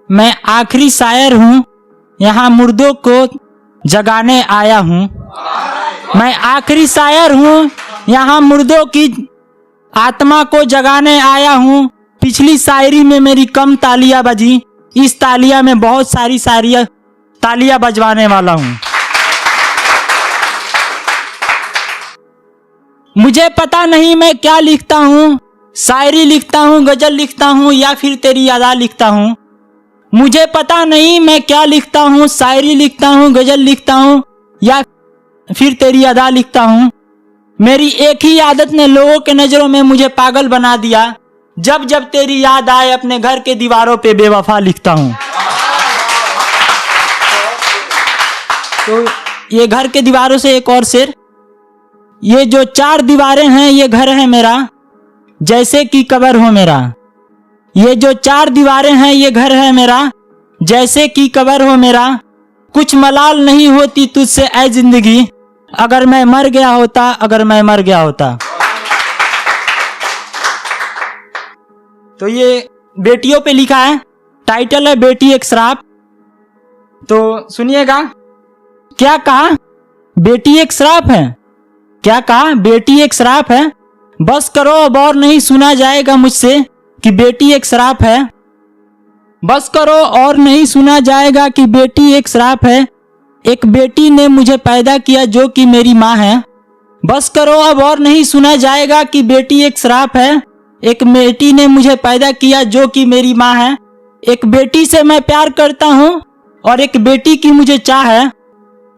मैं आखिरी शायर हूँ, यहाँ मुर्दों को जगाने आया हूँ। मैं आखिरी शायर हूँ, यहाँ मुर्दों की आत्मा को जगाने आया हूँ। पिछली शायरी में मेरी कम तालियां बजी, इस तालियां में बहुत सारी तालियां बजवाने वाला हूँ। मुझे पता नहीं मैं क्या लिखता हूँ, शायरी लिखता हूँ, गजल लिखता हूँ या फिर तेरी यादा लिखता हूँ। मुझे पता नहीं मैं क्या लिखता हूँ, शायरी लिखता हूँ, गजल लिखता हूँ या फिर तेरी यादा लिखता हूँ। मेरी एक ही आदत ने लोगों के नजरों में मुझे पागल बना दिया। जब जब तेरी याद आए अपने घर के दीवारों पे बेवफा लिखता हूँ। तो ये घर के दीवारों से एक और शेर। ये जो चार दीवारें हैं ये घर है मेरा, जैसे कि कब्र हो मेरा। ये जो चार दीवारें हैं ये घर है मेरा, जैसे कि कब्र हो मेरा। कुछ मलाल नहीं होती तुझसे ऐ जिंदगी, अगर मैं मर गया होता, अगर मैं मर गया होता। तो ये बेटियों पे लिखा है, टाइटल है बेटी एक श्राप। तो सुनिएगा, क्या कहा? बेटी एक श्राप है। क्या कहा? बेटी एक श्राप है। बस करो अब और नहीं सुना जाएगा मुझसे कि बेटी एक श्राप है। बस करो और नहीं सुना जाएगा कि बेटी एक श्राप है। एक बेटी ने मुझे पैदा किया जो कि मेरी माँ है। बस करो अब और नहीं सुना जाएगा कि बेटी एक श्राप है। एक बेटी ने मुझे पैदा किया जो कि मेरी माँ है। एक बेटी से मैं प्यार करता हूँ और एक बेटी की मुझे चाह है।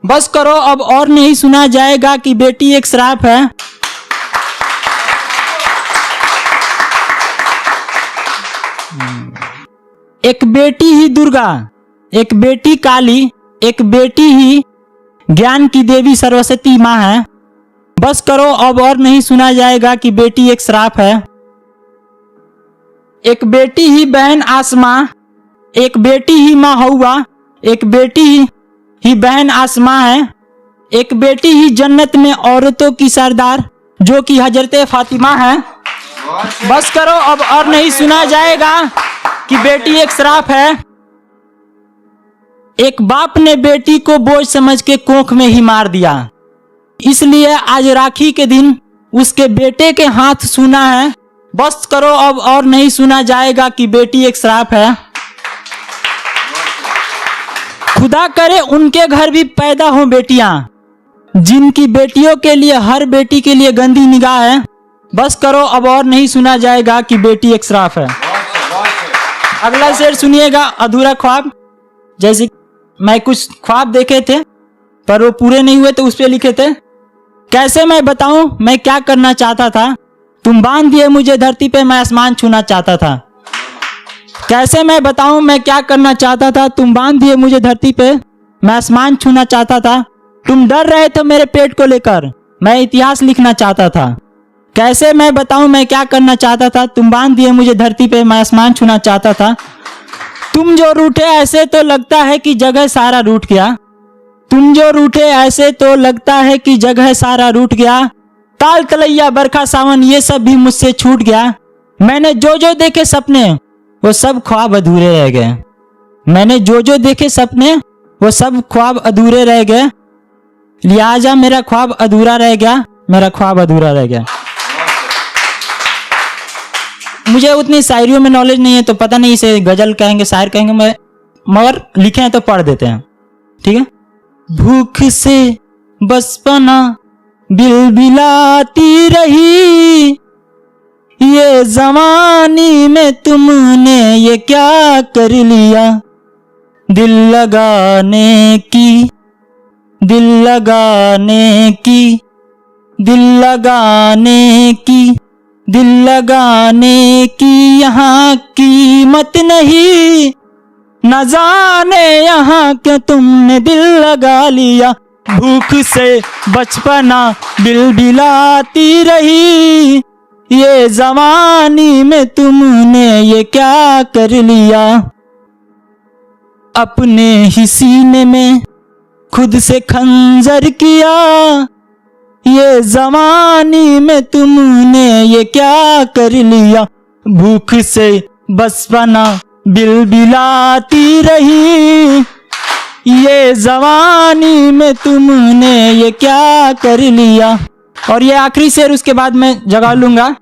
बस करो अब और नहीं सुना जाएगा कि बेटी एक श्राप है। एक बेटी ही दुर्गा, एक बेटी काली, एक बेटी ही ज्ञान की देवी सरस्वती माँ है। बस करो अब और नहीं सुना जाएगा कि बेटी एक श्राप है। एक बेटी ही बहन आसमां, एक बेटी ही माँ हौवा, एक बेटी ही बहन आसमां है। एक बेटी ही जन्नत में औरतों की सरदार जो कि हजरत फातिमा है। बस करो अब और नहीं सुना जाएगा कि बेटी एक श्राप है। एक बाप ने बेटी को बोझ समझ के कोख में ही मार दिया, इसलिए आज राखी के दिन उसके बेटे के हाथ सूना है। बस करो अब और नहीं सुना जाएगा कि बेटी एक श्राप है। खुदा करे उनके घर भी पैदा हो बेटियां, जिनकी बेटियों के लिए हर बेटी के लिए गंदी निगाह है। बस करो अब और नहीं सुना जाएगा कि बेटी एक श्राप है। अगला शेर सुनिएगा, अधूरा ख्वाब। जैसे मैं कुछ ख्वाब देखे थे पर वो पूरे नहीं हुए तो उस पे लिखे थे, कैसे मैं बताऊं मैं क्या करना चाहता था, तुम बांध दिए मुझे धरती पे, मैं आसमान छूना चाहता था। कैसे मैं बताऊं मैं क्या करना चाहता था, तुम बांध दिए मुझे धरती पे, मैं आसमान छूना चाहता था। तुम डर रहे थे मेरे पेट को लेकर, मैं इतिहास लिखना चाहता था। कैसे मैं बताऊं मैं क्या करना चाहता था, तुम बांध दिए मुझे धरती पे, मैं आसमान छूना चाहता था। तुम जो रूठे ऐसे तो लगता है कि जगह सारा रूठ गया। तुम जो रूठे ऐसे तो लगता है कि जगह सारा रूठ गया। ताल तलैया बरखा सावन ये सब भी मुझसे छूट गया। मैंने जो जो देखे सपने वो सब ख्वाब अधूरे रह गए। मैंने जो जो देखे सपने वो सब ख्वाब अधूरे रह गए। लिहाजा मेरा ख्वाब अधूरा रह गया, मेरा ख्वाब अधूरा रह गया। मुझे उतनी शायरियों में नॉलेज नहीं है तो पता नहीं इसे गजल कहेंगे शायर कहेंगे, मैं मगर लिखे हैं तो पढ़ देते हैं, ठीक है। भूख से बचपना बिलबिलाती रही, ये जवानी में तुमने ये क्या कर लिया। दिल लगाने की, दिल लगाने की, दिल लगाने की, दिल लगाने की यहाँ कीमत नहीं। न जाने यहाँ क्यों तुमने दिल लगा लिया। भूख से बचपना बिलबिलाती रही, ये जवानी में तुमने ये क्या कर लिया। अपने ही सीने में खुद से खंजर किया, ये जवानी में तुमने ये क्या कर लिया। भूख से बचपना बिलबिलाती रही, ये जवानी में तुमने ये क्या कर लिया। और ये आखिरी शेर उसके बाद मैं जगा लूंगा।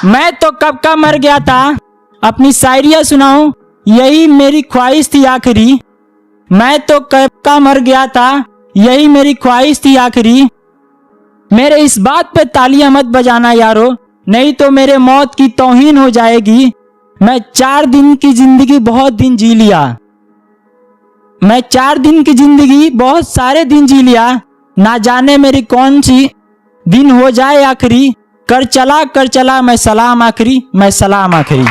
मैं तो कब का मर गया था, अपनी शायरियां सुनाऊं यही मेरी ख्वाहिश थी आखिरी। मैं तो कब का मर गया था, यही मेरी ख्वाहिश थी आखिरी। मेरे इस बात पे तालियां मत बजाना यारो, नहीं तो मेरे मौत की तौहीन हो जाएगी। मैं 4 दिन की जिंदगी बहुत दिन जी लिया, मैं 4 दिन की जिंदगी बहुत सारे दिन जी लिया। ना जाने मेरी कौन सी दिन हो जाए आखिरी। कर चला मैं सलाम आखिरी, मैं सलाम आखिरी।